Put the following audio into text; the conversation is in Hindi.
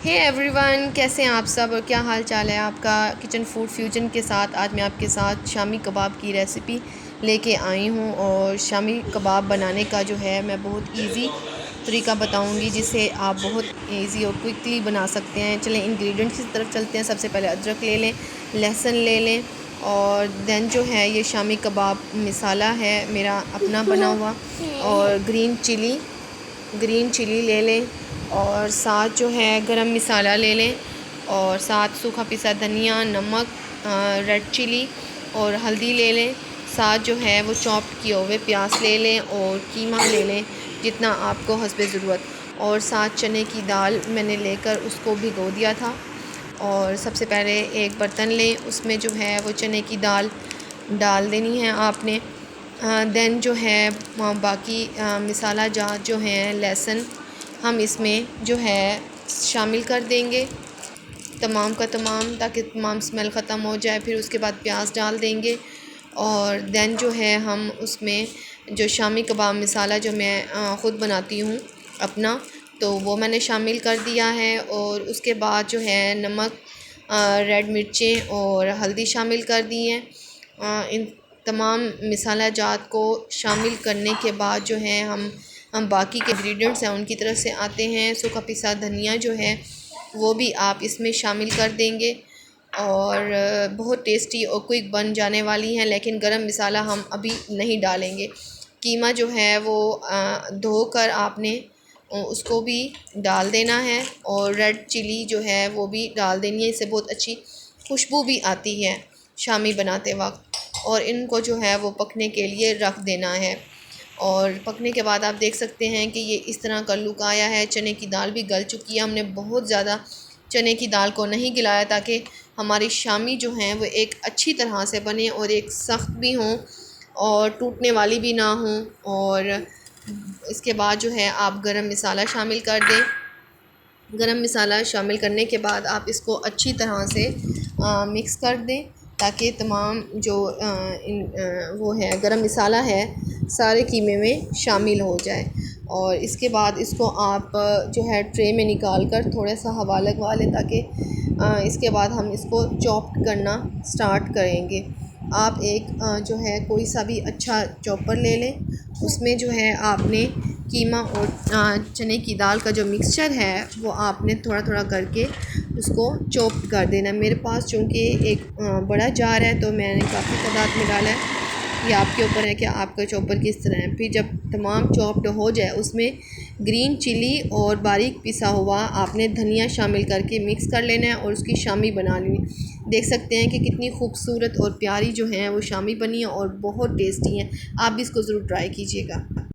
हे एवरीवन, कैसे हैं आप सब और क्या हाल चाल है आपका। किचन फूड फ्यूजन के साथ आज मैं आपके साथ शामी कबाब की रेसिपी लेके आई हूँ। और शामी कबाब बनाने का जो है मैं बहुत इजी तरीका बताऊँगी जिसे आप बहुत इजी और क्विकली बना सकते हैं। चलें इंग्रेडिएंट्स की तरफ चलते हैं। सबसे पहले अदरक ले लें, लहसुन ले लें और देन जो है ये शामी कबाब मसाला है मेरा अपना बना हुआ, और ग्रीन चिली ले लें, और साथ जो है गरम मसाला ले लें, और साथ सूखा पिसा धनिया, नमक, रेड चिली और हल्दी ले लें। साथ जो है वो चॉप किए हुए प्याज ले लें और कीमा ले लें जितना आपको हस्बे ज़रूरत। और साथ चने की दाल मैंने लेकर उसको भिगो दिया था। और सबसे पहले एक बर्तन लें, उसमें जो है वो चने की दाल डाल देनी है आपने। देन जो है बाकी मसाला जात जो हैं लहसुन हम इसमें जो है शामिल कर देंगे तमाम का तमाम, ताकि तमाम स्मेल ख़त्म हो जाए। फिर उसके बाद प्याज डाल देंगे और देन जो है हम उसमें जो शामी कबाब मसाला जो मैं ख़ुद बनाती हूँ अपना, तो वो मैंने शामिल कर दिया है। और उसके बाद जो है नमक, रेड मिर्चें और हल्दी शामिल कर दी हैं। इन तमाम मसाला जात को शामिल करने के बाद जो है हम बाकी के इंग्रेडिएंट्स हैं उनकी तरफ से आते हैं। सूखा पिसा धनिया जो है वो भी आप इसमें शामिल कर देंगे और बहुत टेस्टी और क्विक बन जाने वाली हैं। लेकिन गरम मसाला हम अभी नहीं डालेंगे। कीमा जो है वो धोकर आपने उसको भी डाल देना है, और रेड चिली जो है वो भी डाल देनी है। इससे बहुत अच्छी खुशबू भी आती है शामी बनाते वक्त। और इनको जो है वो पकने के लिए रख देना है। और पकने के बाद आप देख सकते हैं कि ये इस तरह का लुक आया है। चने की दाल भी गल चुकी है। हमने बहुत ज़्यादा चने की दाल को नहीं गिलाया ताकि हमारी शामी जो हैं वो एक अच्छी तरह से बने और एक सख्त भी हों और टूटने वाली भी ना हों। और इसके बाद जो है आप गरम मसाला शामिल कर दें। गरम मसाला शामिल करने के बाद आप इसको अच्छी तरह से मिक्स कर दें ताकि तमाम जो वो है गरम मसाला है सारे कीमे में शामिल हो जाए। और इसके बाद इसको आप जो है ट्रे में निकाल कर थोड़ा सा हवा लगवा लें ताकि इसके बाद हम इसको चॉप करना स्टार्ट करेंगे। आप एक जो है कोई सा भी अच्छा चॉपर ले लें, उसमें जो है आपने कीमा और चने की दाल का जो मिक्सचर है वो आपने थोड़ा थोड़ा करके उसको चॉप कर देना। मेरे पास चूँकि एक बड़ा जार है तो मैंने काफ़ी तादाद में डाला है। ये आपके ऊपर है कि आपका चॉपर किस तरह है। फिर जब तमाम चॉप्ड हो जाए उसमें ग्रीन चिली और बारीक पिसा हुआ आपने धनिया शामिल करके मिक्स कर लेना है और उसकी शामी बना लेनी। देख सकते हैं कि कितनी खूबसूरत और प्यारी जो है वो शामी बनी है और बहुत टेस्टी हैं। आप भी इसको ज़रूर ट्राई कीजिएगा।